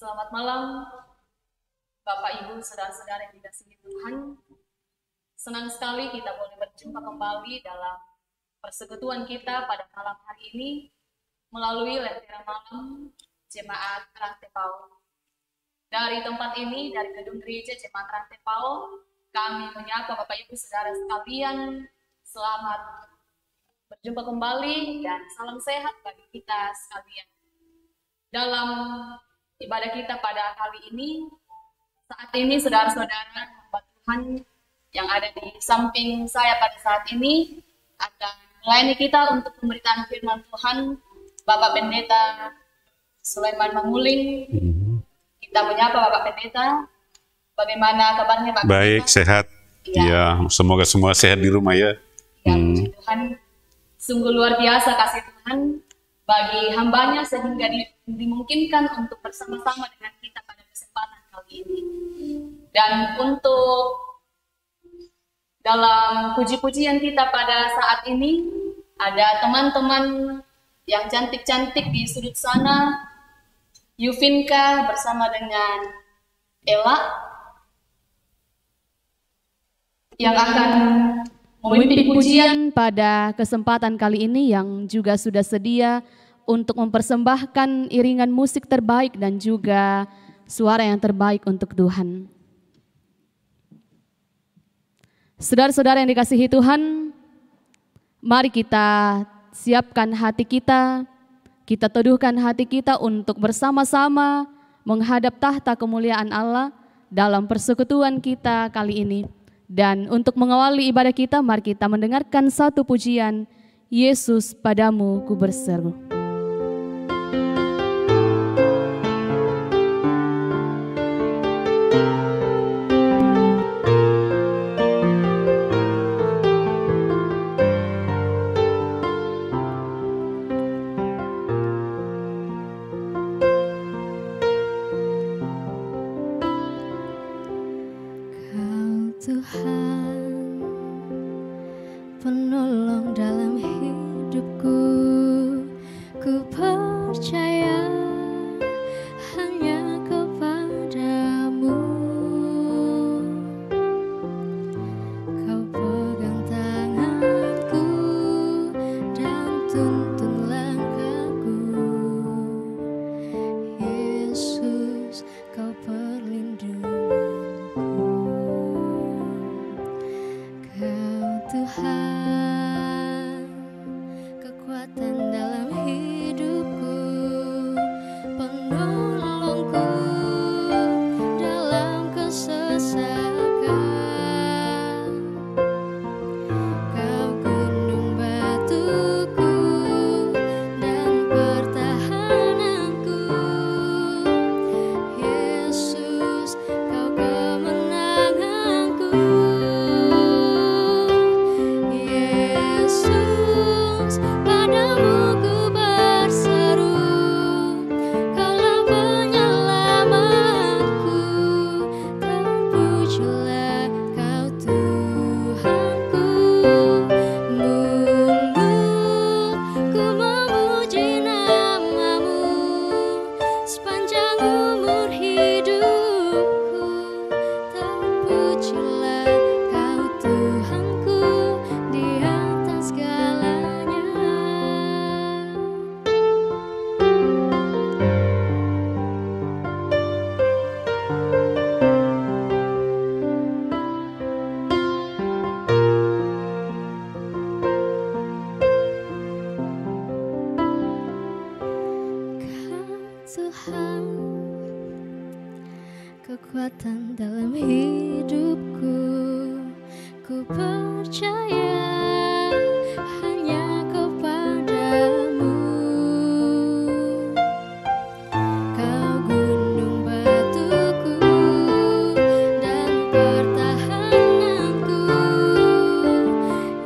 Selamat malam, Bapak Ibu, saudara-saudara yang dikasihi Tuhan. Senang sekali kita boleh berjumpa kembali dalam persekutuan kita pada malam hari ini melalui Lentera Malam Jemaat Rantepao. Dari tempat ini, dari gedung gereja Jemaat Rantepao, kami menyapa Bapak Ibu saudara sekalian, selamat berjumpa kembali dan salam sehat bagi kita sekalian. Dalam ibadah kita pada kali ini, saat ini saudara-saudara hamba Tuhan yang ada di samping saya pada saat ini akan melayani kita untuk pemberitaan firman Tuhan, Bapak Pendeta Sulaiman Manguling. Kita menyapa Bapak Pendeta. Bagaimana kabarnya Pak Pendeta? Baik, sehat. Ya, semoga semua sehat di rumah ya. Ya, puji Tuhan. Sungguh luar biasa kasih Tuhan bagi hambanya sehingga dimungkinkan untuk bersama-sama dengan kita pada kesempatan kali ini. Dan untuk dalam puji-pujian kita pada saat ini, ada teman-teman yang cantik-cantik di sudut sana, Yuvinka bersama dengan Ella, yang akan memimpin pujian pada kesempatan kali ini, yang juga sudah sedia untuk mempersembahkan iringan musik terbaik dan juga suara yang terbaik untuk Tuhan. Saudara-saudara yang dikasihi Tuhan, mari kita siapkan hati kita teduhkan hati kita untuk bersama-sama menghadap tahta kemuliaan Allah dalam persekutuan kita kali ini. Dan untuk mengawali ibadah kita, mari kita mendengarkan satu pujian, Yesus padamu ku berseru. Tuhan, penolong dalam hidupku, ku percaya hanya kepadamu. Kau pegang tanganku dan tuntun langkahku. Yesus, kau perlindunganku. Tuhan, kekuatan dalam hidupku, penolongku dalam kesesakan. Kau gunung batuku dan pertahananku. Yesus, kau kemenanganku. Yesus, padamu ku berseru, Kaulah penyelamatku. Terpujilah Kau Tuhanku. Mulut ku memuji nama-Mu sepanjang umur hidupku. Terpujilah Kau Tuhanku di atas segalanya. Kau Tuhan, kekuatan dalam hidupku, ku percaya hanya kepadamu. Kau gunung batuku dan pertahananku.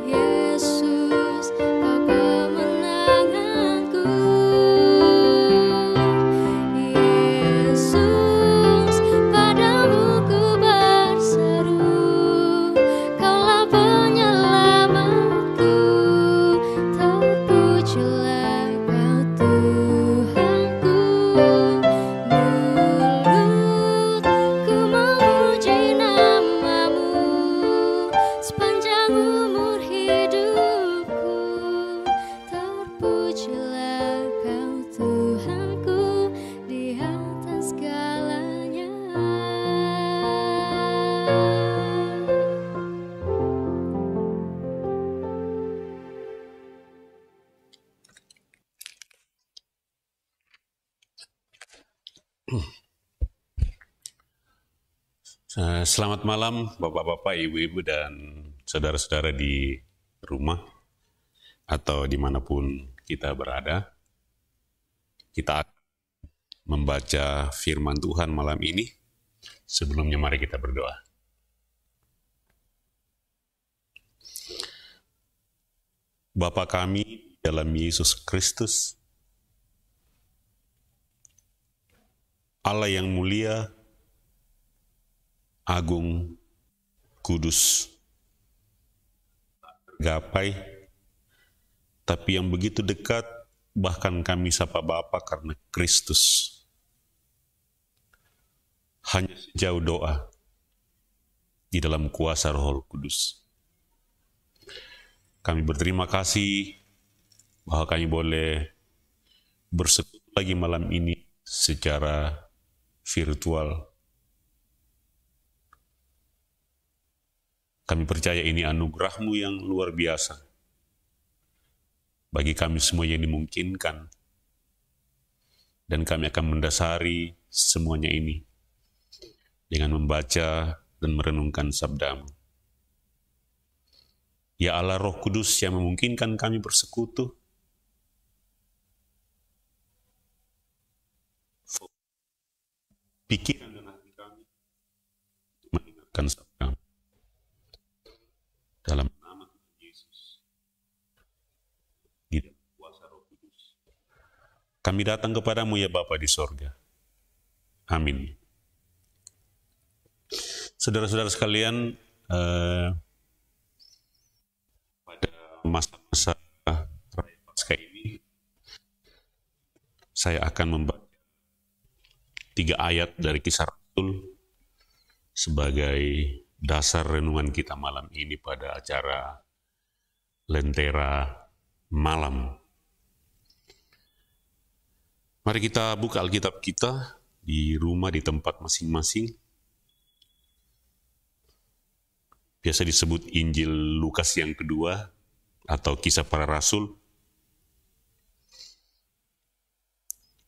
Yesus, kau kemenanganku. Yesus, padamu ku berseru, Kaulah penyelamat. Selamat malam Bapak-Bapak, Ibu-Ibu, dan saudara-saudara di rumah atau dimanapun kita berada. Kita akan membaca firman Tuhan malam ini. Sebelumnya mari kita berdoa. Bapa kami dalam Yesus Kristus, Allah yang mulia, agung, kudus, tergapai, tapi yang begitu dekat, bahkan kami sapa Bapa karena Kristus. Hanya sejauh doa di dalam kuasa Roh Kudus. Kami berterima kasih bahwa kami boleh bersekutu lagi malam ini secara virtual. Kami percaya ini anugerah-Mu yang luar biasa bagi kami semua yang dimungkinkan, dan kami akan mendasari semuanya ini dengan membaca dan merenungkan sabda-Mu. Ya Allah Roh Kudus yang memungkinkan kami bersekutu, pikiran dan hati kami mendengarkan sabda-Mu. Dalam nama Tuhan Yesus, di dalam kuasa Roh Kudus, kami datang kepadamu ya Bapa di sorga. Amin. Saudara-saudara sekalian, pada masa-masa Raya Paskah ini, saya akan membaca 3 ayat dari Kisah Rasul sebagai dasar renungan kita malam ini pada acara Lentera Malam. Mari kita buka Alkitab kita di rumah, di tempat masing-masing. Biasa disebut Injil Lukas yang kedua atau Kisah Para Rasul.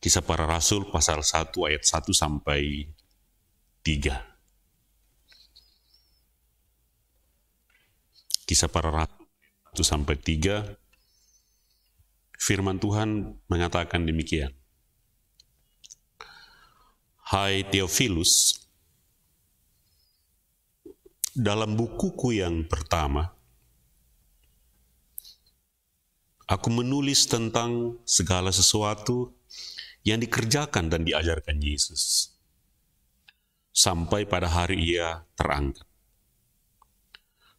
Kisah Para Rasul pasal 1 ayat 1 sampai 3. Kisah Para Rasul 1 sampai 3. Firman Tuhan mengatakan demikian. Hai Theophilus, dalam bukuku yang pertama, aku menulis tentang segala sesuatu yang dikerjakan dan diajarkan Yesus, sampai pada hari Ia terangkat.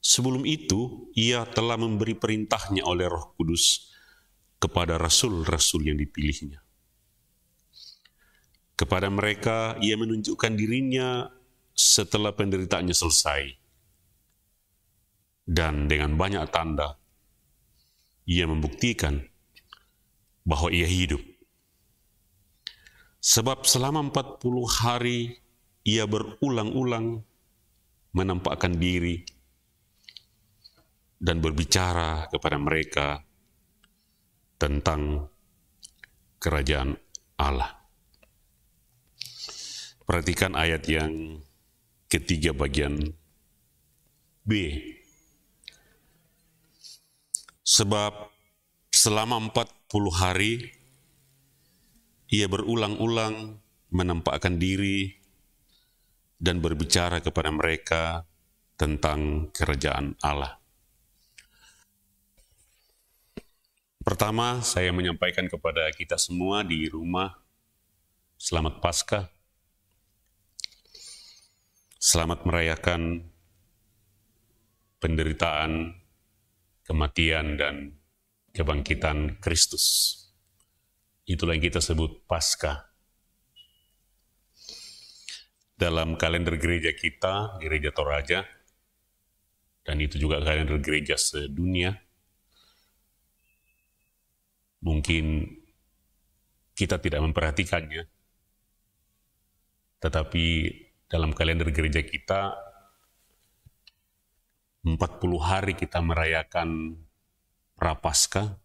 Sebelum itu, Ia telah memberi perintahnya oleh Roh Kudus kepada rasul-rasul yang dipilihnya. Kepada mereka, Ia menunjukkan dirinya setelah penderitaannya selesai. Dan dengan banyak tanda, Ia membuktikan bahwa Ia hidup. Sebab selama 40 hari, Ia berulang-ulang menampakkan diri dan berbicara kepada mereka tentang kerajaan Allah. Perhatikan ayat yang ketiga bagian B. Sebab selama 40 hari, Ia berulang-ulang menampakkan diri dan berbicara kepada mereka tentang kerajaan Allah. Pertama, saya menyampaikan kepada kita semua di rumah, selamat Paskah. Selamat merayakan penderitaan, kematian, dan kebangkitan Kristus. Itulah yang kita sebut Paskah. Dalam kalender gereja kita, Gereja Toraja, dan itu juga kalender gereja sedunia, mungkin kita tidak memperhatikannya, tetapi dalam kalender gereja kita, 40 hari kita merayakan Prapaskah,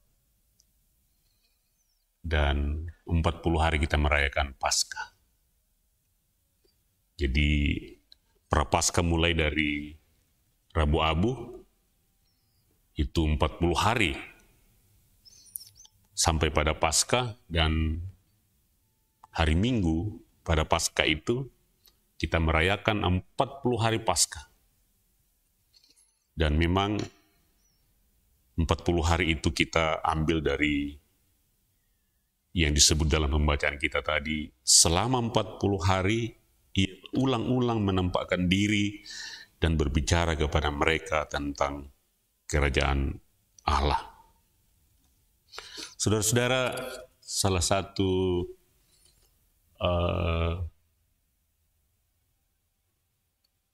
dan 40 hari kita merayakan Paskah. Jadi Prapaskah mulai dari Rabu Abu, itu 40 hari sampai pada Paskah, dan hari Minggu pada Paskah itu kita merayakan 40 hari Paskah. Dan memang 40 hari itu kita ambil dari yang disebut dalam pembacaan kita tadi. Selama 40 hari ia ulang-ulang menampakkan diri dan berbicara kepada mereka tentang kerajaan Allah. Saudara-saudara, salah satu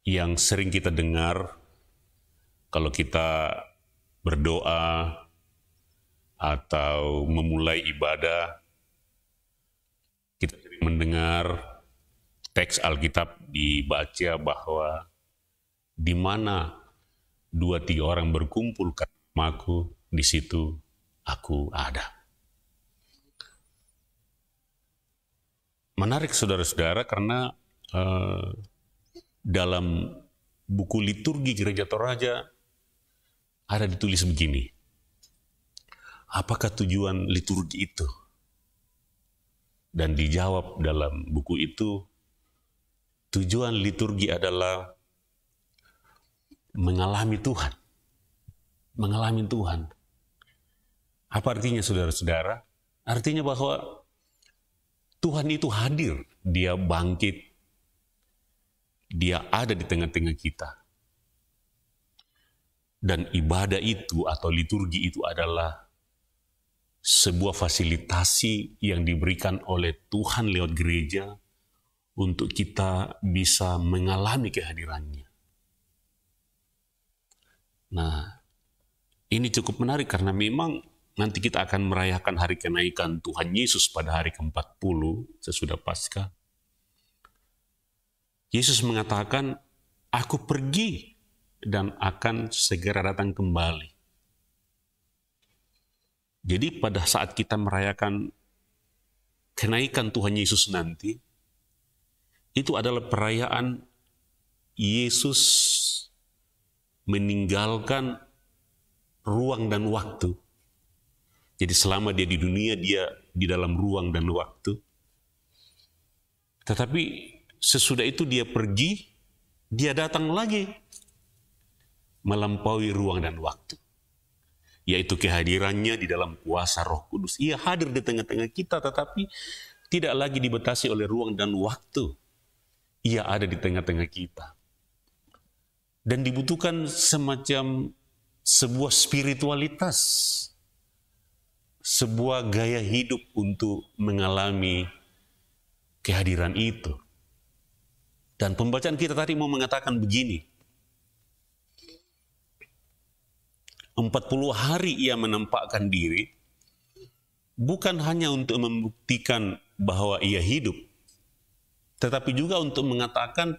yang sering kita dengar kalau kita berdoa atau memulai ibadah, kita sering mendengar teks Alkitab dibaca bahwa di mana 2-3 orang berkumpul karena namaku, di situ aku ada. Menarik saudara-saudara, karena dalam buku liturgi Gereja Toraja ada ditulis begini. Apakah tujuan liturgi itu? Dan dijawab dalam buku itu, tujuan liturgi adalah mengalami Tuhan. Mengalami Tuhan. Apa artinya saudara-saudara? Artinya bahwa Tuhan itu hadir, dia bangkit, dia ada di tengah-tengah kita. Dan ibadah itu atau liturgi itu adalah sebuah fasilitasi yang diberikan oleh Tuhan lewat gereja untuk kita bisa mengalami kehadirannya. Nah, ini cukup menarik karena memang nanti kita akan merayakan hari kenaikan Tuhan Yesus pada hari ke-40 sesudah Paskah. Yesus mengatakan, aku pergi dan akan segera datang kembali. Jadi pada saat kita merayakan kenaikan Tuhan Yesus nanti, itu adalah perayaan Yesus meninggalkan ruang dan waktu. Jadi selama dia di dunia, dia di dalam ruang dan waktu. Tetapi sesudah itu dia pergi, dia datang lagi melampaui ruang dan waktu. Yaitu kehadirannya di dalam kuasa Roh Kudus. Ia hadir di tengah-tengah kita, tetapi tidak lagi dibatasi oleh ruang dan waktu. Ia ada di tengah-tengah kita. Dan dibutuhkan semacam sebuah spiritualitas, sebuah gaya hidup untuk mengalami kehadiran itu. Dan pembacaan kita tadi mau mengatakan begini, 40 hari ia menampakkan diri, bukan hanya untuk membuktikan bahwa ia hidup, tetapi juga untuk mengatakan,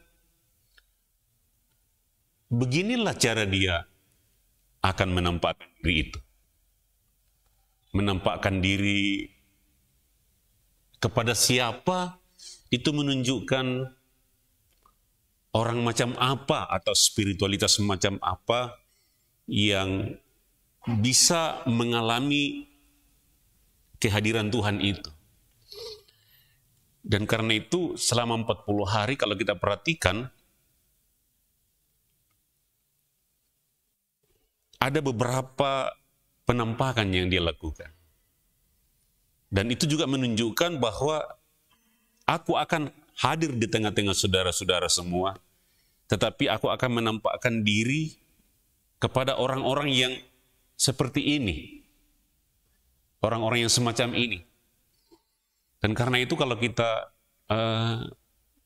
beginilah cara dia akan menampakkan diri itu. Menampakkan diri kepada siapa, itu menunjukkan orang macam apa atau spiritualitas macam apa yang bisa mengalami kehadiran Tuhan itu. Dan karena itu selama 40 hari kalau kita perhatikan, ada beberapa penampakan yang dia lakukan. Dan itu juga menunjukkan bahwa aku akan hadir di tengah-tengah saudara-saudara semua, tetapi aku akan menampakkan diri kepada orang-orang yang seperti ini. Orang-orang yang semacam ini. Dan karena itu kalau kita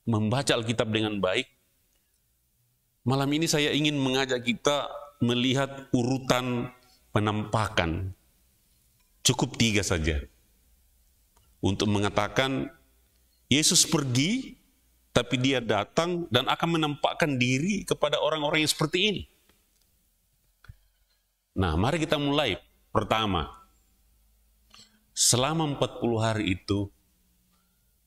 membaca Alkitab dengan baik, malam ini saya ingin mengajak kita melihat urutan penampakan. Cukup 3 saja. Untuk mengatakan Yesus pergi, tapi dia datang dan akan menampakkan diri kepada orang-orang yang seperti ini. Nah, mari kita mulai. Pertama, selama 40 hari itu,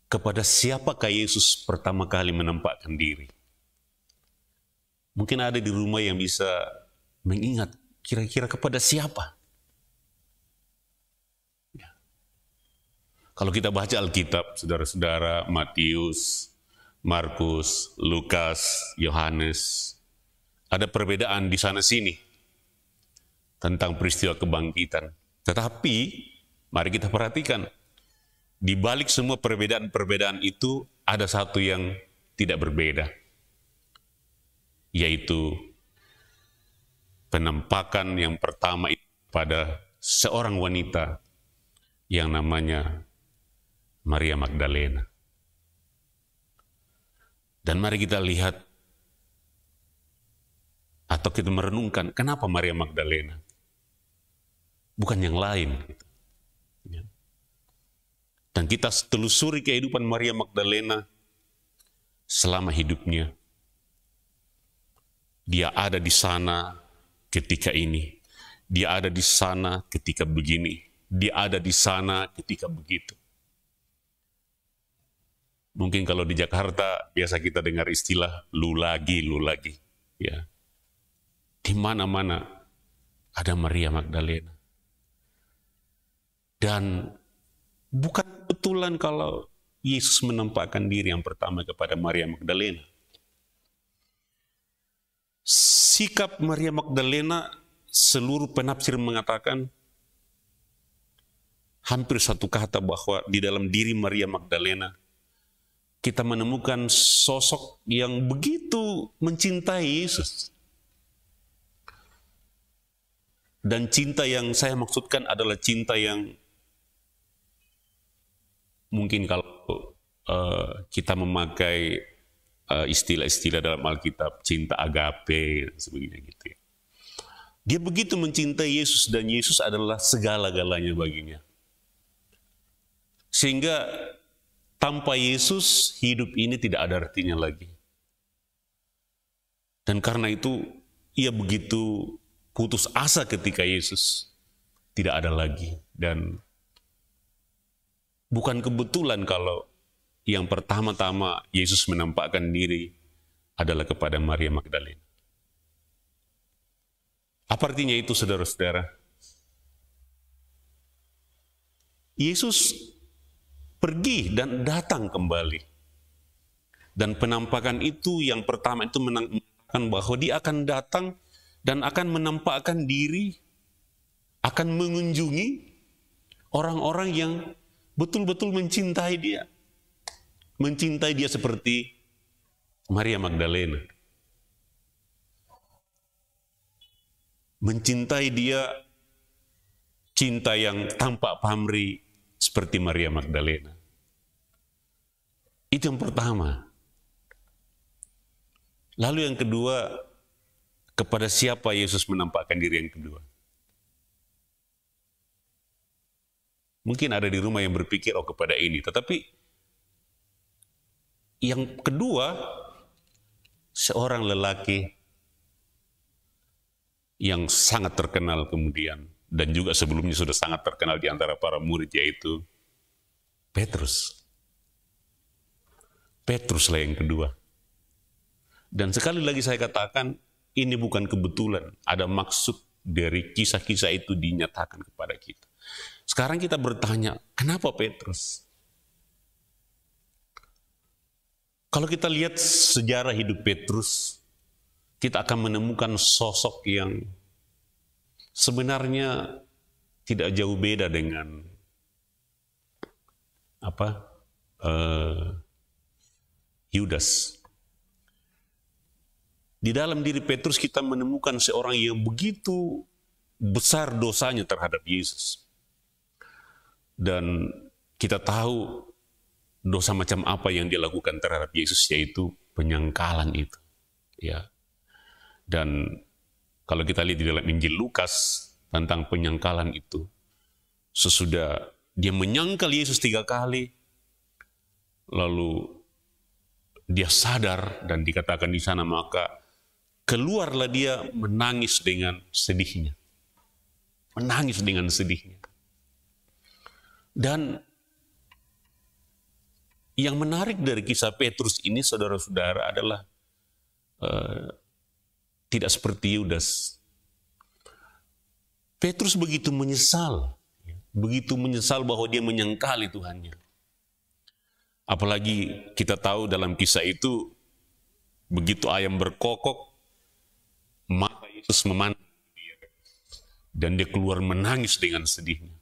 kepada siapakah Yesus pertama kali menampakkan diri? Mungkin ada di rumah yang bisa mengingat kira-kira kepada siapa. Ya. Kalau kita baca Alkitab, saudara-saudara, Matius, Markus, Lukas, Yohanes, ada perbedaan di sana-sini tentang peristiwa kebangkitan. Tetapi, mari kita perhatikan, di balik semua perbedaan-perbedaan itu, ada satu yang tidak berbeda, yaitu penampakan yang pertama pada seorang wanita yang namanya Maria Magdalena. Dan mari kita lihat atau kita merenungkan kenapa Maria Magdalena, bukan yang lain. Dan kita telusuri kehidupan Maria Magdalena selama hidupnya. Dia ada di sana ketika ini. Dia ada di sana ketika begini. Dia ada di sana ketika begitu. Mungkin kalau di Jakarta biasa kita dengar istilah lu lagi. Ya. Di mana-mana ada Maria Magdalena. Dan bukan kebetulan kalau Yesus menampakkan diri yang pertama kepada Maria Magdalena. Sikap Maria Magdalena, seluruh penafsir mengatakan hampir satu kata bahwa di dalam diri Maria Magdalena kita menemukan sosok yang begitu mencintai Yesus. Dan cinta yang saya maksudkan adalah cinta yang mungkin kalau kita memakai istilah-istilah dalam Alkitab, cinta agape, dan sebagainya gitu ya. Dia begitu mencintai Yesus dan Yesus adalah segala-galanya baginya. Sehingga tanpa Yesus, hidup ini tidak ada artinya lagi. Dan karena itu, ia begitu putus asa ketika Yesus tidak ada lagi. Dan bukan kebetulan kalau yang pertama-tama Yesus menampakkan diri adalah kepada Maria Magdalena. Apa artinya itu, saudara-saudara? Yesus pergi dan datang kembali. Dan penampakan itu yang pertama itu menampakkan bahwa dia akan datang dan akan menampakkan diri, akan mengunjungi orang-orang yang betul-betul mencintai dia. Mencintai dia seperti Maria Magdalena. Mencintai dia cinta yang tampak pamrih seperti Maria Magdalena. Itu yang pertama. Lalu yang kedua, kepada siapa Yesus menampakkan diri yang kedua? Mungkin ada di rumah yang berpikir, oh kepada ini. Tetapi yang kedua, seorang lelaki yang sangat terkenal kemudian, dan juga sebelumnya sudah sangat terkenal di antara para murid, yaitu Petrus. Petruslah yang kedua. Dan sekali lagi saya katakan, ini bukan kebetulan. Ada maksud dari kisah-kisah itu dinyatakan kepada kita. Sekarang kita bertanya, kenapa Petrus? Kalau kita lihat sejarah hidup Petrus, kita akan menemukan sosok yang sebenarnya tidak jauh beda dengan Yudas. Di dalam diri Petrus kita menemukan seorang yang begitu besar dosanya terhadap Yesus. Dan kita tahu dosa macam apa yang dilakukan terhadap Yesus, yaitu penyangkalan itu. Ya. Dan kalau kita lihat di dalam Injil Lukas tentang penyangkalan itu, sesudah dia menyangkal Yesus 3 kali, lalu dia sadar dan dikatakan di sana, maka keluarlah dia menangis dengan sedihnya. Menangis dengan sedihnya. Dan yang menarik dari kisah Petrus ini, saudara-saudara, adalah tidak seperti Yudas. Petrus begitu menyesal bahwa dia menyangkali Tuhannya. Apalagi kita tahu dalam kisah itu, begitu ayam berkokok, mata Yesus memandang dia, dan dia keluar menangis dengan sedihnya.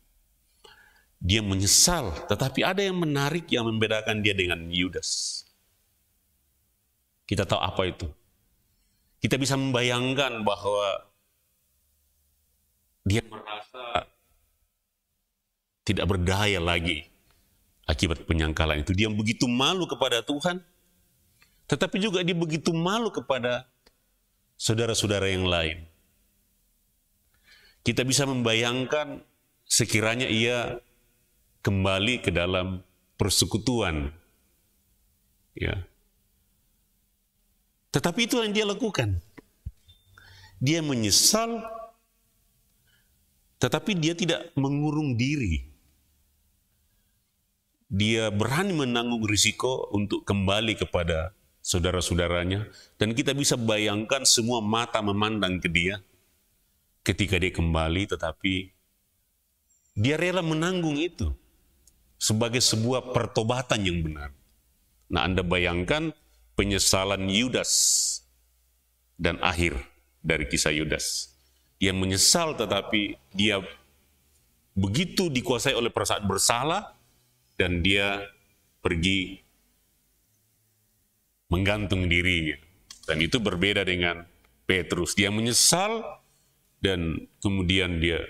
Dia menyesal, tetapi ada yang menarik yang membedakan dia dengan Yudas. Kita tahu apa itu? Kita bisa membayangkan bahwa dia merasa tidak berdaya lagi akibat penyangkalan itu. Dia begitu malu kepada Tuhan, tetapi juga dia begitu malu kepada saudara-saudara yang lain. Kita bisa membayangkan sekiranya ia kembali ke dalam persekutuan. Ya. Tetapi itu yang dia lakukan. Dia menyesal, tetapi dia tidak mengurung diri. Dia berani menanggung risiko untuk kembali kepada saudara-saudaranya. Dan kita bisa bayangkan semua mata memandang ke dia ketika dia kembali, tetapi dia rela menanggung itu sebagai sebuah pertobatan yang benar. Nah, Anda bayangkan penyesalan Yudas dan akhir dari kisah Yudas. Dia menyesal, tetapi dia begitu dikuasai oleh perasaan bersalah, dan dia pergi menggantung dirinya. Dan itu berbeda dengan Petrus. Dia menyesal dan kemudian dia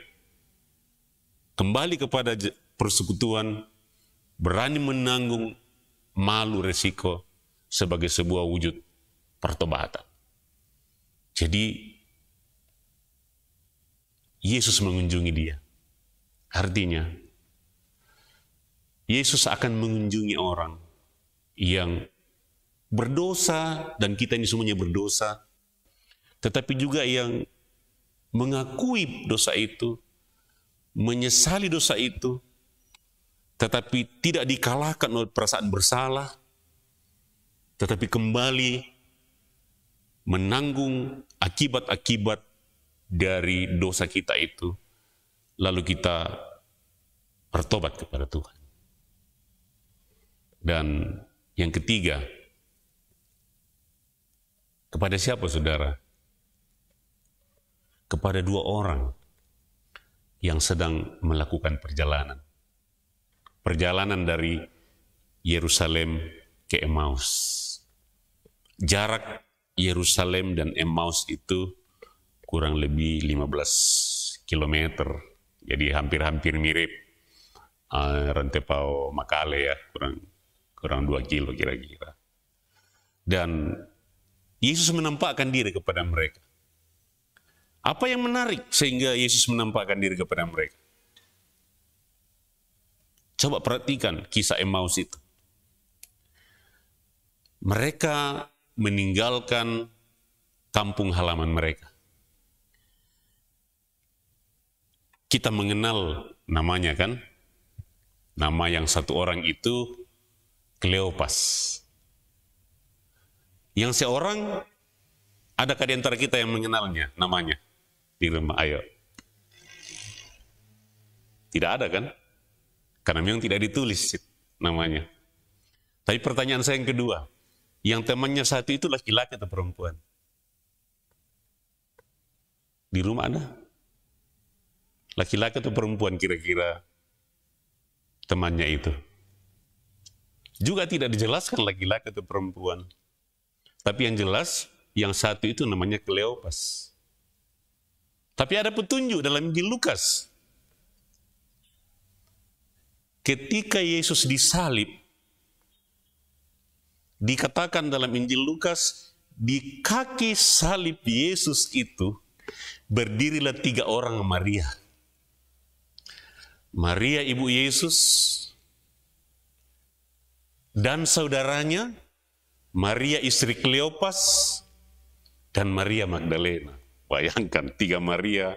kembali kepada persekutuan, berani menanggung malu resiko sebagai sebuah wujud pertobatan. Jadi Yesus mengunjungi dia. Artinya Yesus akan mengunjungi orang yang berdosa, dan kita ini semuanya berdosa, tetapi juga yang mengakui dosa itu, menyesali dosa itu, tetapi tidak dikalahkan oleh perasaan bersalah, tetapi kembali menanggung akibat-akibat dari dosa kita itu, lalu kita bertobat kepada Tuhan. Dan yang ketiga, kepada siapa saudara? Kepada dua orang yang sedang melakukan perjalanan. Perjalanan dari Yerusalem ke Emmaus. Jarak Yerusalem dan Emmaus itu kurang lebih 15 km. Jadi hampir-hampir mirip Rantepao Makale ya, kurang 2 kilo kira-kira. Dan Yesus menampakkan diri kepada mereka. Apa yang menarik sehingga Yesus menampakkan diri kepada mereka? Coba perhatikan kisah Emmaus itu. Mereka meninggalkan kampung halaman mereka. Kita mengenal namanya kan? Nama yang satu orang itu Kleopas. Yang seorang, adakah di antara kita yang mengenalnya namanya di rumah? Ayo. Tidak ada kan? Karena memang tidak ditulis namanya. Tapi pertanyaan saya yang kedua, yang temannya satu itu laki-laki atau perempuan? Di rumah ada? Laki-laki atau perempuan kira-kira temannya itu? Juga tidak dijelaskan laki-laki atau perempuan. Tapi yang jelas, yang satu itu namanya Kleopas. Tapi ada petunjuk dalam Injil Lukas. Ketika Yesus disalib, dikatakan dalam Injil Lukas, di kaki salib Yesus itu berdirilah 3 orang Maria. Maria ibu Yesus dan saudaranya, Maria istri Kleopas, dan Maria Magdalena. Bayangkan 3 Maria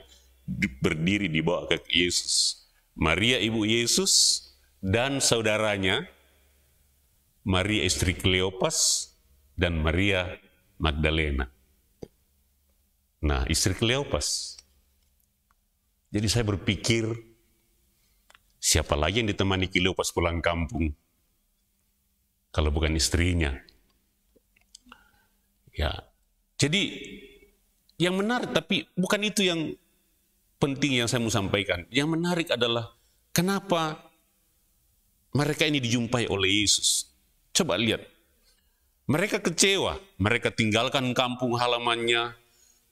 berdiri di bawah kaki Yesus. Maria ibu Yesus dan saudaranya, Maria istri Kleopas, dan Maria Magdalena. Nah, istri Kleopas. Jadi saya berpikir, siapa lagi yang ditemani Kleopas pulang kampung kalau bukan istrinya? Ya, jadi yang menarik, tapi bukan itu yang penting yang saya mau sampaikan. Yang menarik adalah kenapa mereka ini dijumpai oleh Yesus. Coba lihat, mereka kecewa, mereka tinggalkan kampung halamannya,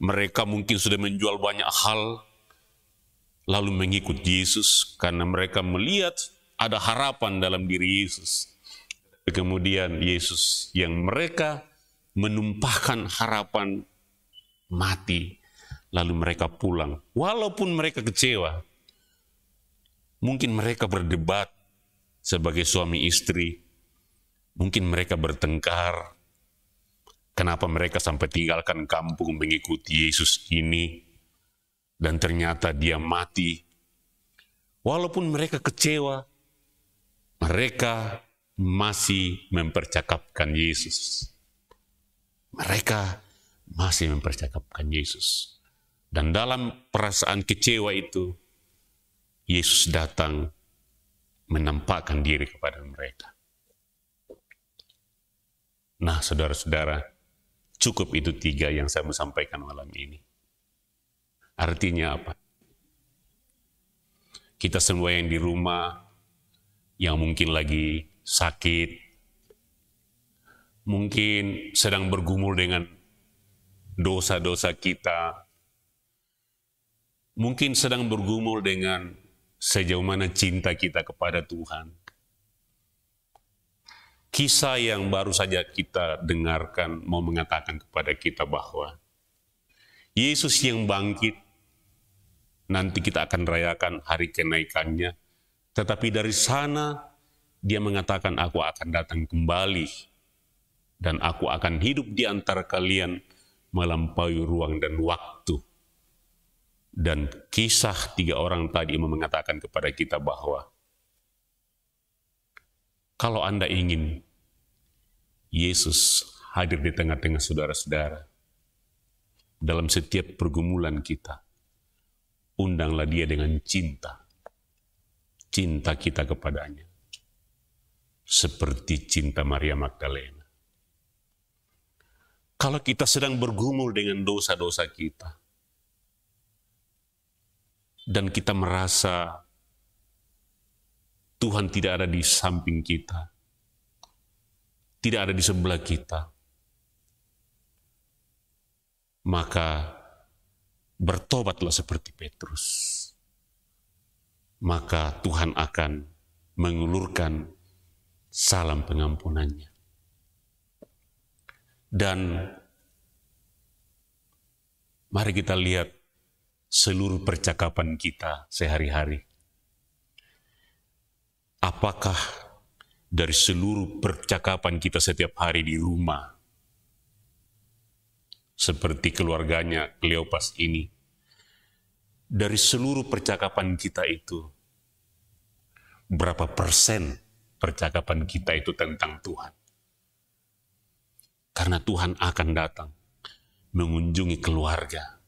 mereka mungkin sudah menjual banyak hal, lalu mengikut Yesus karena mereka melihat ada harapan dalam diri Yesus. Kemudian Yesus yang mereka menumpahkan harapan mati, lalu mereka pulang. Walaupun mereka kecewa, mungkin mereka berdebat sebagai suami istri, mungkin mereka bertengkar, kenapa mereka sampai tinggalkan kampung mengikuti Yesus ini, dan ternyata dia mati. Walaupun mereka kecewa, mereka masih mempercakapkan Yesus. Mereka masih mempercakapkan Yesus. Dan dalam perasaan kecewa itu, Yesus datang menampakkan diri kepada mereka. Nah, saudara-saudara, cukup itu 3 yang saya mau sampaikan malam ini. Artinya apa? Kita semua yang di rumah, yang mungkin lagi sakit, mungkin sedang bergumul dengan dosa-dosa kita, mungkin sedang bergumul dengan sejauh mana cinta kita kepada Tuhan. Kisah yang baru saja kita dengarkan mau mengatakan kepada kita bahwa Yesus yang bangkit, nanti kita akan rayakan hari kenaikannya, tetapi dari sana dia mengatakan, aku akan datang kembali dan aku akan hidup di antara kalian melampaui ruang dan waktu. Dan kisah 3 orang tadi mengatakan kepada kita bahwa kalau Anda ingin Yesus hadir di tengah-tengah saudara-saudara, dalam setiap pergumulan kita, undanglah dia dengan cinta. Cinta kita kepadanya. Seperti cinta Maria Magdalena. Kalau kita sedang bergumul dengan dosa-dosa kita, dan kita merasa Tuhan tidak ada di samping kita, tidak ada di sebelah kita, maka bertobatlah seperti Petrus. Maka Tuhan akan mengulurkan salam pengampunannya. Dan mari kita lihat seluruh percakapan kita sehari-hari. Apakah dari seluruh percakapan kita setiap hari di rumah, seperti keluarganya Kleopas ini, dari seluruh percakapan kita itu, berapa persen percakapan kita itu tentang Tuhan? Karena Tuhan akan datang mengunjungi keluarga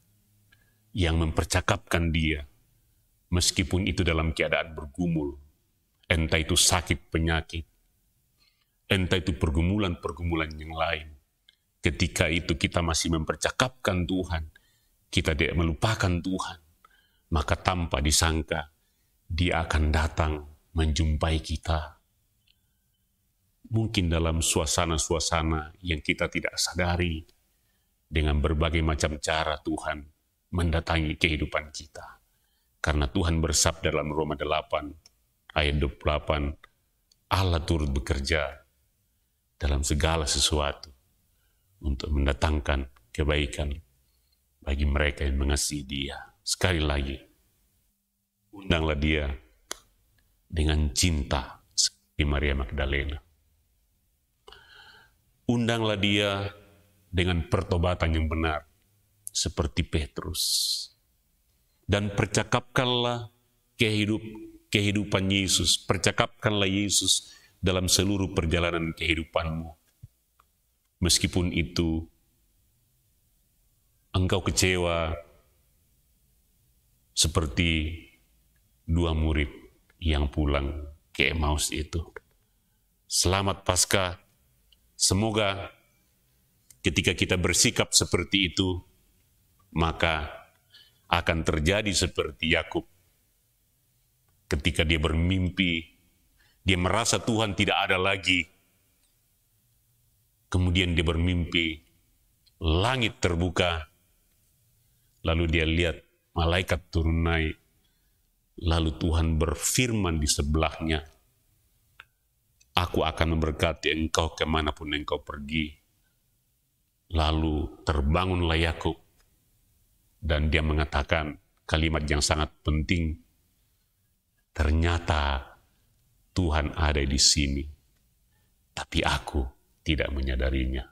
yang mempercakapkan dia, meskipun itu dalam keadaan bergumul, entah itu sakit penyakit, entah itu pergumulan-pergumulan yang lain. Ketika itu kita masih mempercakapkan Tuhan, kita tidak melupakan Tuhan, maka tanpa disangka dia akan datang menjumpai kita. Mungkin dalam suasana-suasana yang kita tidak sadari, dengan berbagai macam cara Tuhan mendatangi kehidupan kita. Karena Tuhan bersabda dalam Roma 8 ayat 28, Allah turut bekerja dalam segala sesuatu untuk mendatangkan kebaikan bagi mereka yang mengasihi dia. Sekali lagi, undanglah dia dengan cinta seperti Maria Magdalena. Undanglah dia dengan pertobatan yang benar seperti Petrus. Dan percakapkanlah kehidupan Yesus, percakapkanlah Yesus dalam seluruh perjalanan kehidupanmu. Meskipun itu engkau kecewa seperti dua murid yang pulang ke Emmaus itu. Selamat Paskah. Semoga ketika kita bersikap seperti itu, maka akan terjadi seperti Yakub. Ketika dia bermimpi, dia merasa Tuhan tidak ada lagi. Kemudian dia bermimpi, langit terbuka, lalu dia lihat malaikat turun naik, lalu Tuhan berfirman di sebelahnya, aku akan memberkati engkau kemanapun engkau pergi. Lalu terbangunlah Yakub, dan dia mengatakan kalimat yang sangat penting, ternyata Tuhan ada di sini, tapi aku tidak menyadarinya.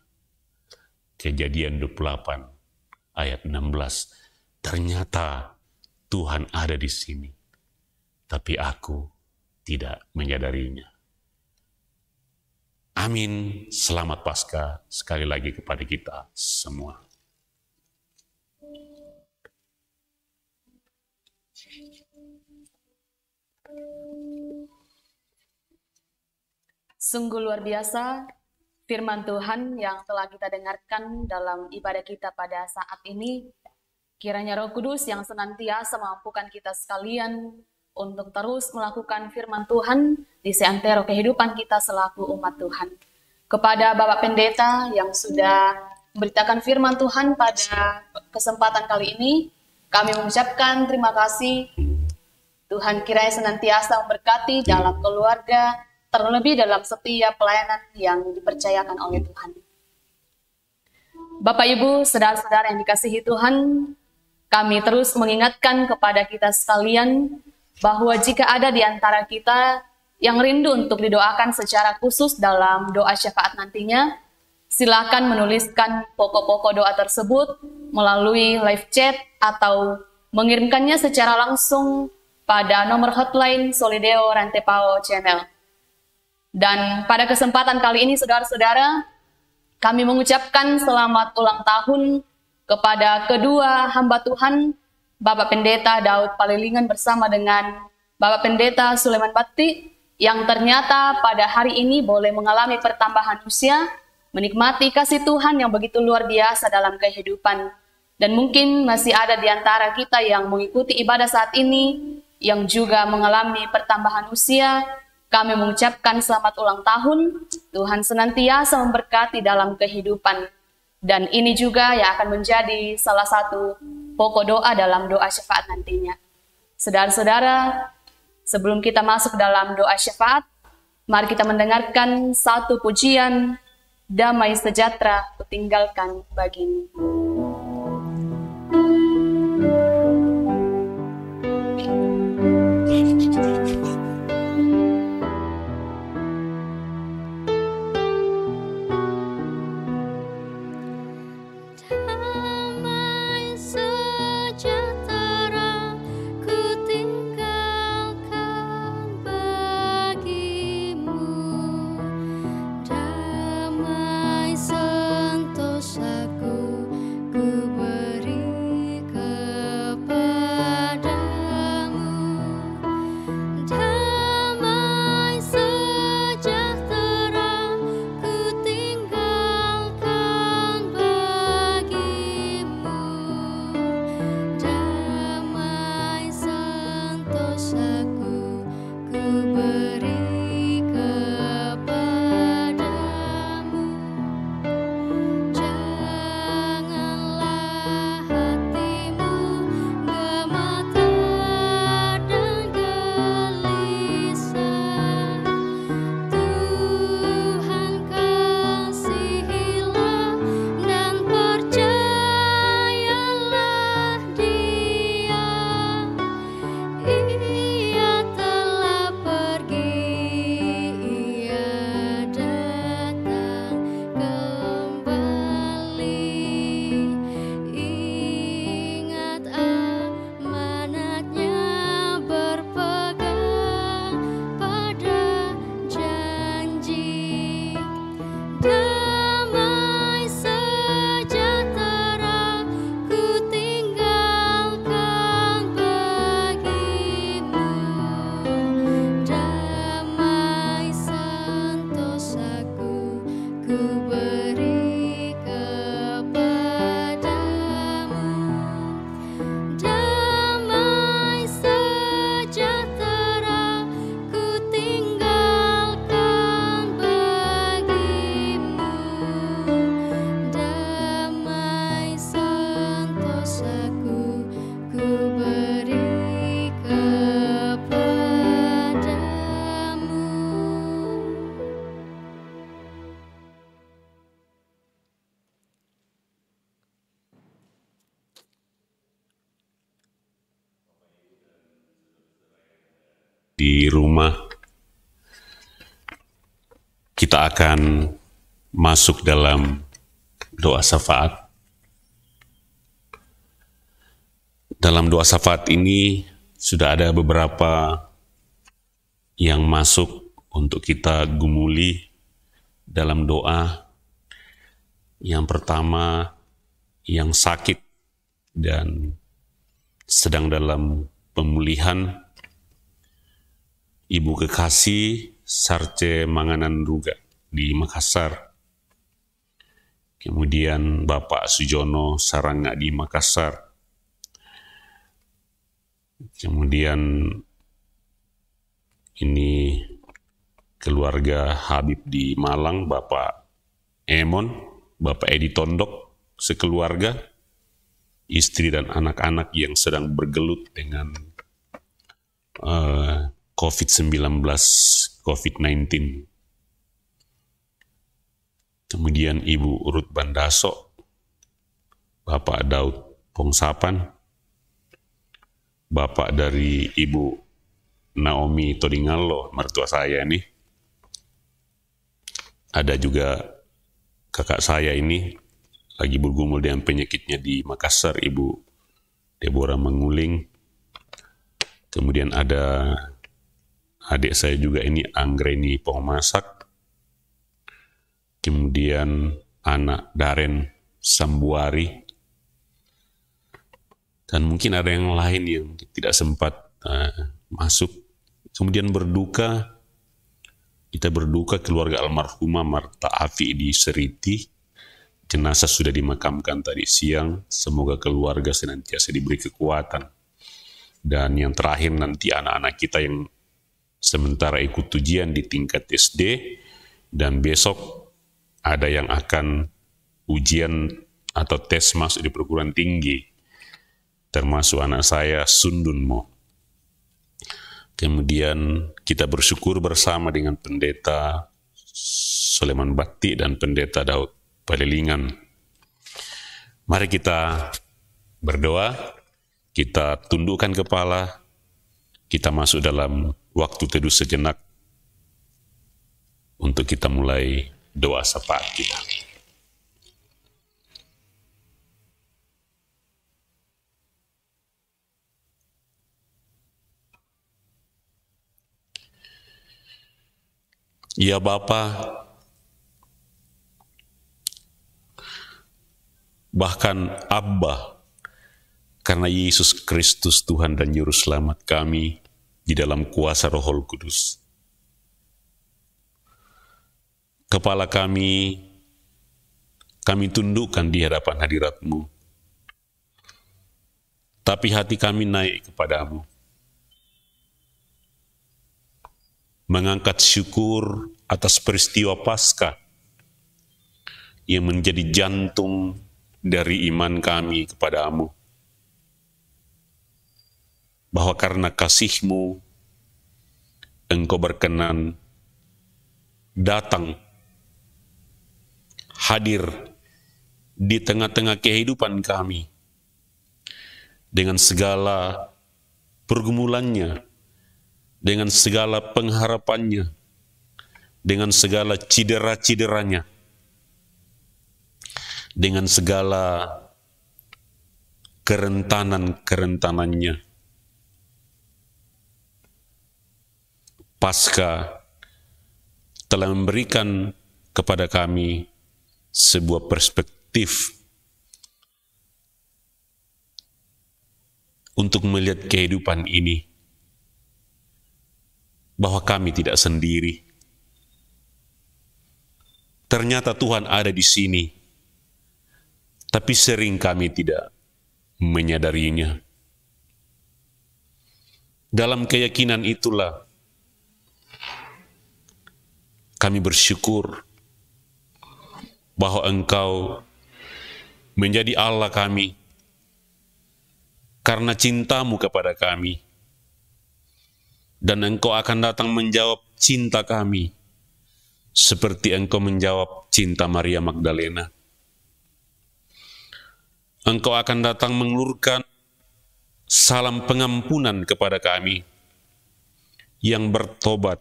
Kejadian 28 ayat 16, ternyata Tuhan ada di sini, tapi aku tidak menyadarinya. Amin. Selamat Paskah sekali lagi kepada kita semua. Sungguh luar biasa firman Tuhan yang telah kita dengarkan dalam ibadah kita pada saat ini. Kiranya Roh Kudus yang senantiasa mampukan kita sekalian untuk terus melakukan firman Tuhan di seantero kehidupan kita selaku umat Tuhan. Kepada Bapak Pendeta yang sudah memberitakan firman Tuhan pada kesempatan kali ini, kami mengucapkan terima kasih. Tuhan kiranya senantiasa memberkati dalam keluarga, terlebih dalam setiap pelayanan yang dipercayakan oleh Tuhan. Bapak Ibu, saudara-saudara yang dikasihi Tuhan, kami terus mengingatkan kepada kita sekalian bahwa jika ada di antara kita yang rindu untuk didoakan secara khusus dalam doa syafaat nantinya, silakan menuliskan pokok-pokok doa tersebut melalui live chat atau mengirimkannya secara langsung pada nomor hotline Solideo Rantepao Channel. Dan pada kesempatan kali ini, saudara-saudara, kami mengucapkan selamat ulang tahun kepada kedua hamba Tuhan, Bapak Pendeta Daud Palilingan bersama dengan Bapak Pendeta Sulaiman Bakti, yang ternyata pada hari ini boleh mengalami pertambahan usia, menikmati kasih Tuhan yang begitu luar biasa dalam kehidupan. Dan mungkin masih ada di antara kita yang mengikuti ibadah saat ini, yang juga mengalami pertambahan usia. Kami mengucapkan selamat ulang tahun, Tuhan senantiasa memberkati dalam kehidupan. Dan ini juga yang akan menjadi salah satu pokok doa dalam doa syafaat nantinya. Saudara-saudara, sebelum kita masuk dalam doa syafaat, mari kita mendengarkan satu pujian, Damai Sejahtera Kutinggalkan Bagimu. Damai sejahtera kutinggalkan bagimu, damai sentosaku ku beri di rumah, kita akan masuk dalam doa syafaat. Dalam doa syafaat ini sudah ada beberapa yang masuk untuk kita gumuli dalam doa. Yang pertama, yang sakit dan sedang dalam pemulihan, Ibu Kekasih Sarce Manganan Ruga di Makassar. Kemudian Bapak Sujono Saranga di Makassar. Kemudian ini keluarga Habib di Malang, Bapak Emon, Bapak Edi Tondok, sekeluarga, istri dan anak-anak yang sedang bergelut dengan COVID-19, COVID-19. Kemudian Ibu Urut Bandaso, Bapak Daud Pongsapan, Bapak dari Ibu Naomi Todingalo, mertua saya ini. Ada juga kakak saya ini, lagi bergumul dengan penyakitnya di Makassar, Ibu Deborah Menguling. Kemudian ada adik saya juga ini, Anggreni Pongmasak. Kemudian anak Daren Sambuari. Dan mungkin ada yang lain yang tidak sempat masuk. Kemudian berduka, kita berduka keluarga almarhumah Marta Afi di Seriti. Jenazah sudah dimakamkan tadi siang. Semoga keluarga senantiasa diberi kekuatan. Dan yang terakhir nanti anak-anak kita yang sementara ikut ujian di tingkat SD, dan besok ada yang akan ujian atau tes masuk di perguruan tinggi, termasuk anak saya Sundunmo. Kemudian kita bersyukur bersama dengan Pendeta Soleman Batti dan Pendeta Daud Palelingan. Mari kita berdoa, kita tundukkan kepala, kita masuk dalam waktu teduh sejenak untuk kita mulai doa syafaat kita. Ya Bapa, bahkan Abba, karena Yesus Kristus Tuhan dan Juru Selamat kami di dalam kuasa Roh Kudus. Kepala kami tundukkan di hadapan hadirat-Mu. Tapi hati kami naik kepadamu. Mengangkat syukur atas peristiwa Paskah yang menjadi jantung dari iman kami kepadamu. Bahwa karena kasih-Mu, Engkau berkenan datang, hadir di tengah-tengah kehidupan kami, dengan segala pergumulannya, dengan segala pengharapannya, dengan segala cedera-cederanya, dengan segala kerentanan-kerentanannya. Paskah telah memberikan kepada kami sebuah perspektif untuk melihat kehidupan ini, bahwa kami tidak sendiri. Ternyata Tuhan ada di sini, tapi sering kami tidak menyadarinya. Dalam keyakinan itulah kami bersyukur bahwa Engkau menjadi Allah kami karena cinta-Mu kepada kami. Dan Engkau akan datang menjawab cinta kami, seperti Engkau menjawab cinta Maria Magdalena. Engkau akan datang mengulurkan salam pengampunan kepada kami, yang bertobat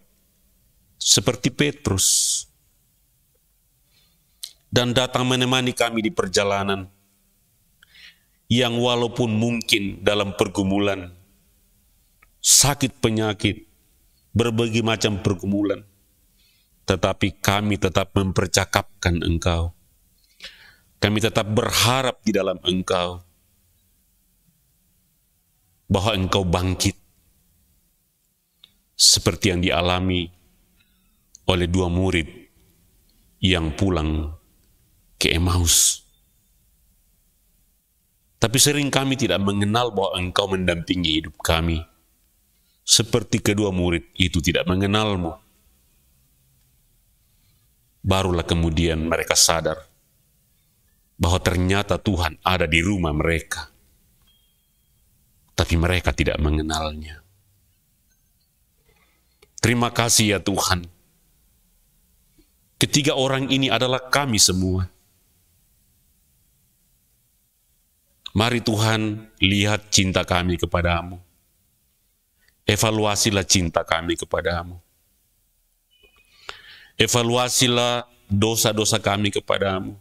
seperti Petrus dan datang menemani kami di perjalanan yang walaupun mungkin dalam pergumulan, sakit penyakit, berbagai macam pergumulan, tetapi kami tetap mempercakapkan Engkau. Kami tetap berharap di dalam Engkau, bahwa Engkau bangkit, seperti yang dialami oleh dua murid yang pulang ke Emmaus. Tapi sering kami tidak mengenal bahwa Engkau mendampingi hidup kami, seperti kedua murid itu tidak mengenal-Mu. Barulah kemudian mereka sadar bahwa ternyata Tuhan ada di rumah mereka, tapi mereka tidak mengenalnya. Terima kasih ya Tuhan. Ketiga orang ini adalah kami semua. Mari Tuhan, lihat cinta kami kepadamu. Evaluasilah cinta kami kepadamu. Evaluasilah dosa-dosa kami kepadamu.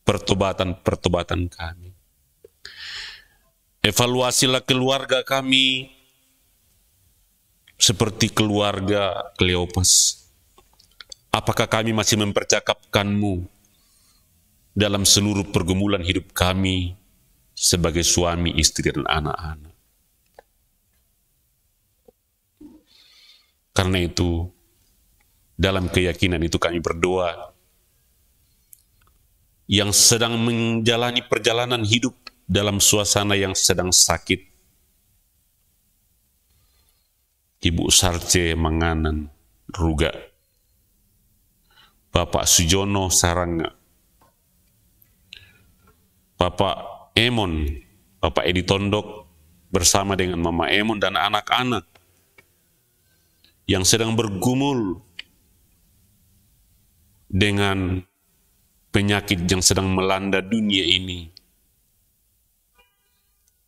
Pertobatan-pertobatan kami. Evaluasilah keluarga kami seperti keluarga Kleopas. Apakah kami masih mempercakapkan-Mu dalam seluruh pergumulan hidup kami sebagai suami, istri, dan anak-anak? Karena itu, dalam keyakinan itu kami berdoa, yang sedang menjalani perjalanan hidup dalam suasana yang sedang sakit, Ibu Sarce Manganan Ruga, Bapak Sujono Saranga, Bapak Emon, Bapak Edi Tondok bersama dengan Mama Emon dan anak-anak yang sedang bergumul dengan penyakit yang sedang melanda dunia ini.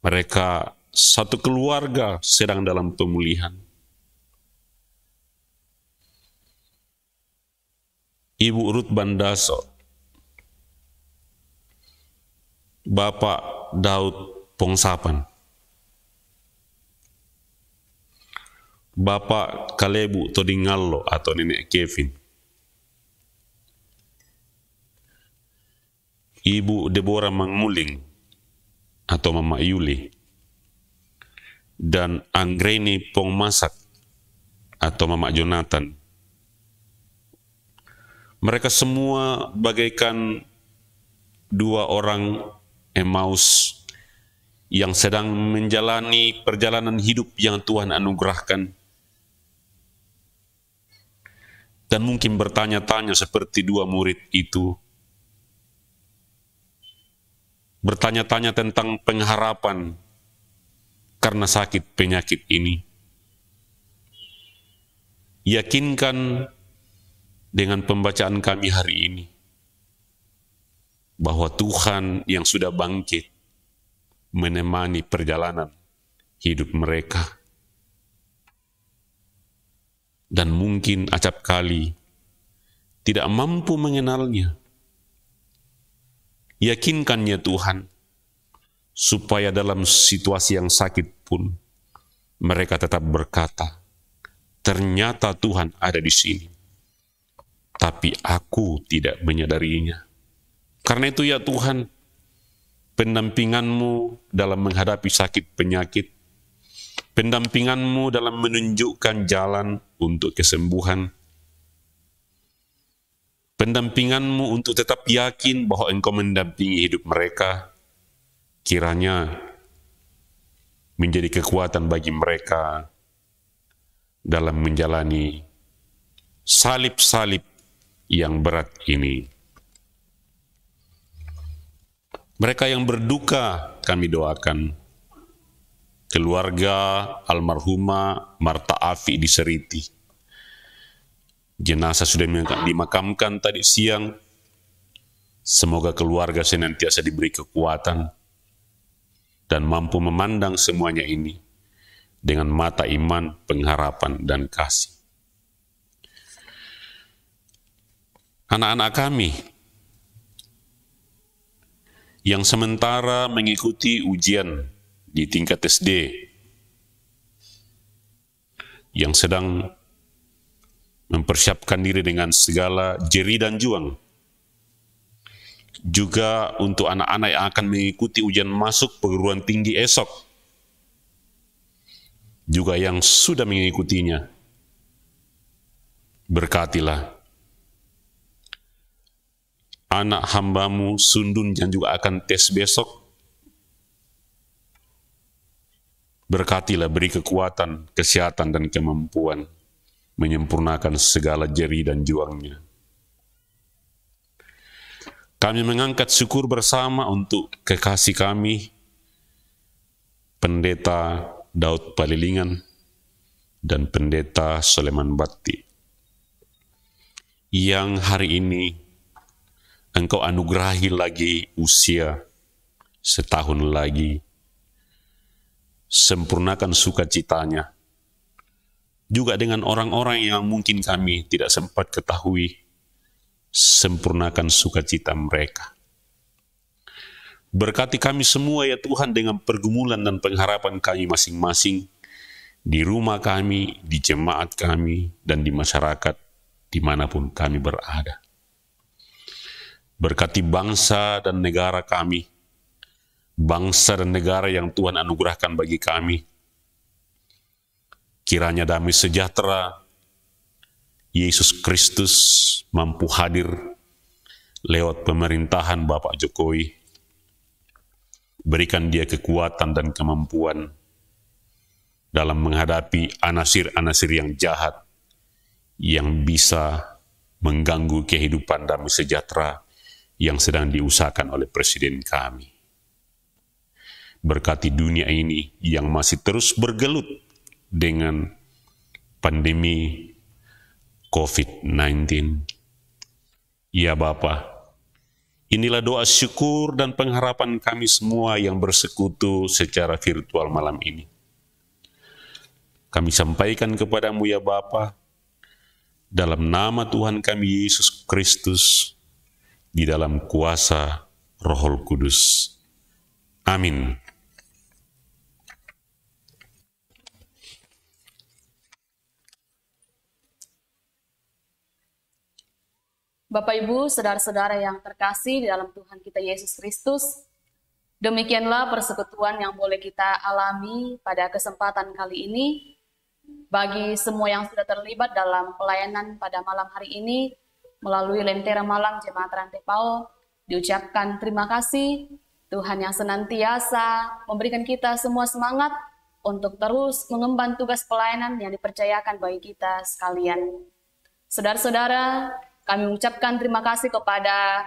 Mereka satu keluarga sedang dalam pemulihan. Ibu Ruth Bandaso, Bapak Daud Pongsapan, Bapak Kalebu Todingallo atau Nenek Kevin, Ibu Deborah Manguling atau Mama Yuli, dan Anggreni Pongmasak atau Mama Jonathan. Mereka semua bagaikan dua orang Emmaus yang sedang menjalani perjalanan hidup yang Tuhan anugerahkan. Dan mungkin bertanya-tanya seperti dua murid itu. Bertanya-tanya tentang pengharapan karena sakit penyakit ini. Yakinkan dengan pembacaan kami hari ini bahwa Tuhan yang sudah bangkit menemani perjalanan hidup mereka. Dan mungkin acap kali tidak mampu mengenalnya. Yakinkan ya Tuhan, supaya dalam situasi yang sakit pun mereka tetap berkata, ternyata Tuhan ada di sini, tapi aku tidak menyadarinya. Karena itu ya Tuhan, pendampingan-Mu dalam menghadapi sakit penyakit, pendampingan-Mu dalam menunjukkan jalan untuk kesembuhan, pendampingan-Mu untuk tetap yakin bahwa Engkau mendampingi hidup mereka, kiranya menjadi kekuatan bagi mereka dalam menjalani salib-salib yang berat ini. Mereka yang berduka kami doakan, keluarga almarhumah Marta Afi di Seriti. Jenazah sudah dimakamkan tadi siang. Semoga keluarga senantiasa diberi kekuatan dan mampu memandang semuanya ini dengan mata iman, pengharapan, dan kasih. Anak-anak kami yang sementara mengikuti ujian di tingkat SD, yang sedang mempersiapkan diri dengan segala jeri dan juang, juga untuk anak-anak yang akan mengikuti ujian masuk perguruan tinggi esok, juga yang sudah mengikutinya, berkatilah anak hambamu Sundun yang juga akan tes besok. Berkatilah, beri kekuatan, kesehatan, dan kemampuan menyempurnakan segala jeri dan juangnya. Kami mengangkat syukur bersama untuk kekasih kami, Pendeta Daud Palilingan dan Pendeta Soleman Bakti, yang hari ini Engkau anugerahi lagi usia setahun lagi. Sempurnakan sukacitanya. Juga dengan orang-orang yang mungkin kami tidak sempat ketahui, sempurnakan sukacita mereka. Berkati kami semua ya Tuhan dengan pergumulan dan pengharapan kami masing-masing, di rumah kami, di jemaat kami, dan di masyarakat dimanapun kami berada. Berkati bangsa dan negara kami, bangsa dan negara yang Tuhan anugerahkan bagi kami. Kiranya damai sejahtera Yesus Kristus mampu hadir lewat pemerintahan Bapak Jokowi. Berikan dia kekuatan dan kemampuan dalam menghadapi anasir-anasir yang jahat yang bisa mengganggu kehidupan damai sejahtera yang sedang diusahakan oleh Presiden kami. Berkati dunia ini yang masih terus bergelut dengan pandemi COVID-19. Ya Bapa, inilah doa syukur dan pengharapan kami semua yang bersekutu secara virtual malam ini. Kami sampaikan kepadamu ya Bapa, dalam nama Tuhan kami Yesus Kristus, di dalam kuasa Roh Kudus. Amin. Bapak Ibu, saudara-saudara yang terkasih di dalam Tuhan kita Yesus Kristus, demikianlah persekutuan yang boleh kita alami pada kesempatan kali ini. Bagi semua yang sudah terlibat dalam pelayanan pada malam hari ini, melalui Lentera Malam Jemaat Rantai Pao, diucapkan terima kasih. Tuhan yang senantiasa memberikan kita semua semangat untuk terus mengemban tugas pelayanan yang dipercayakan bagi kita sekalian. Saudara-saudara, kami mengucapkan terima kasih kepada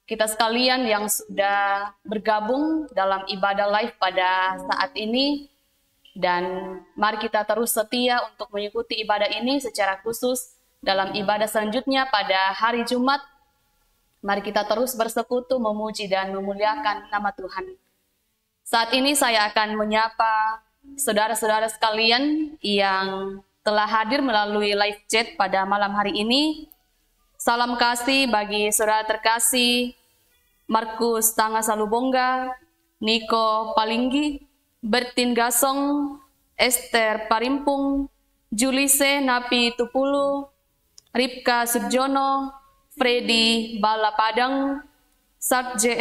kita sekalian yang sudah bergabung dalam ibadah live pada saat ini. Dan mari kita terus setia untuk mengikuti ibadah ini secara khusus dalam ibadah selanjutnya pada hari Jumat. Mari kita terus bersekutu, memuji dan memuliakan nama Tuhan. Saat ini saya akan menyapa saudara-saudara sekalian yang telah hadir melalui live chat pada malam hari ini. Salam kasih bagi saudara terkasih Markus Tanga Salubongga, Niko Palinggi, Bertin Gasong, Esther Parimpung, Julise Napi Tupulu, Ripka Subjono, Freddy Balapadang, Sarje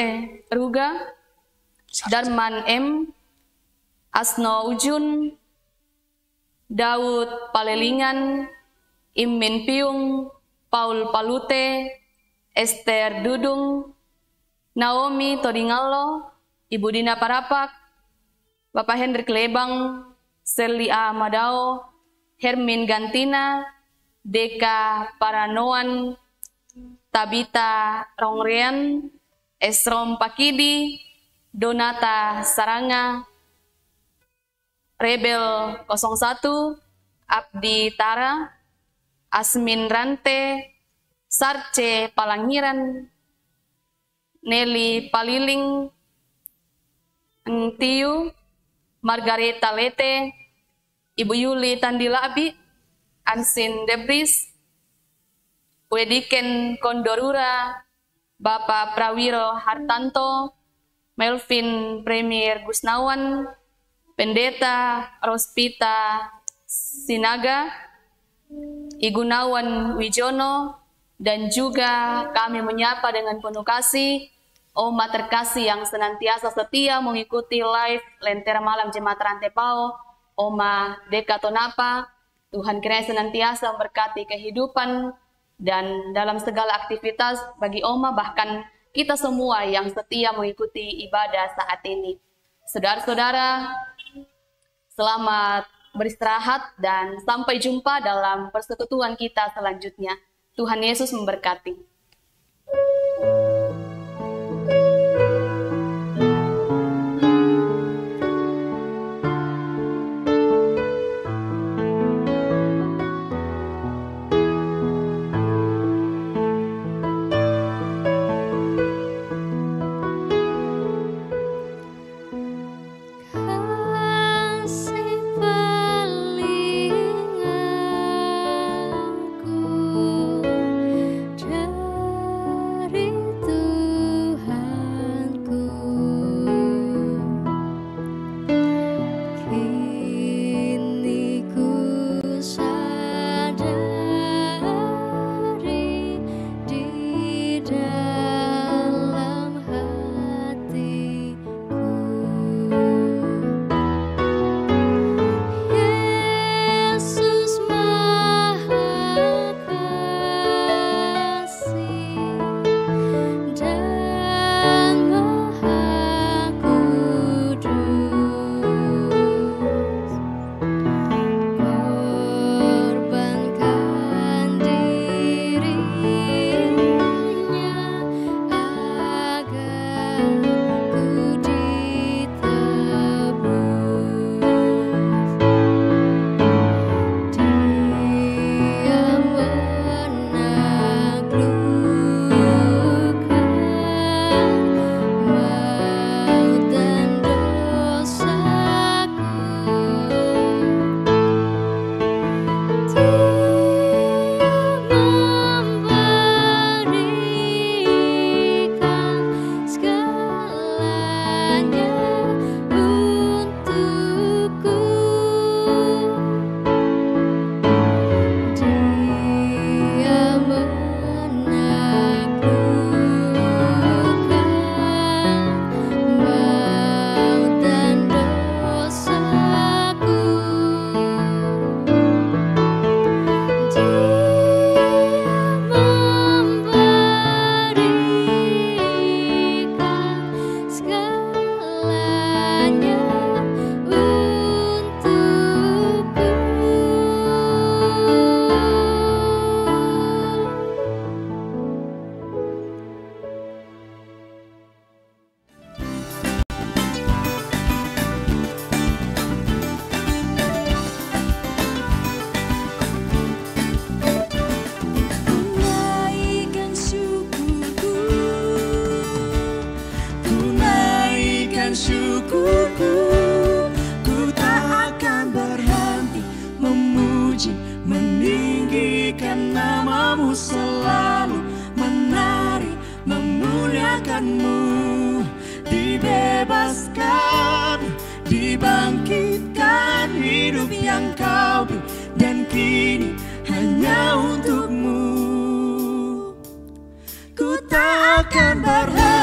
Ruga, Darman M, Asno Ujun, Daud Palelingan, Imin Piung, Paul Palute, Esther Dudung, Naomi Todingalo, Ibu Dina Parapak, Bapak Hendrik Lebang, Serli A. Madao, Hermin Gantina, Deka Paranoan, Tabita Rongrean, Esrom Pakidi, Donata Saranga, Rebel 01, Abdi Tara, Asmin Rante, Sarce Palangiran, Nelly Paliling, Ntiu, Margareta Lete, Ibu Yuli Tandila Abi, Ansin Debris, Wediken Kondorura, Bapak Prawiro Hartanto, Melvin Premier Gusnawan, Pendeta Rospita Sinaga, Igunawan Wijono, dan juga kami menyapa dengan penuh kasih Oma terkasih yang senantiasa setia mengikuti live Lentera Malam Jemaat Rantepao, Oma Deka Tonapa. Tuhan kiranya senantiasa memberkati kehidupan dan dalam segala aktivitas bagi Oma, bahkan kita semua yang setia mengikuti ibadah saat ini. Saudara-saudara, selamat beristirahat dan sampai jumpa dalam persekutuan kita selanjutnya. Tuhan Yesus memberkati. Ku tak akan berhenti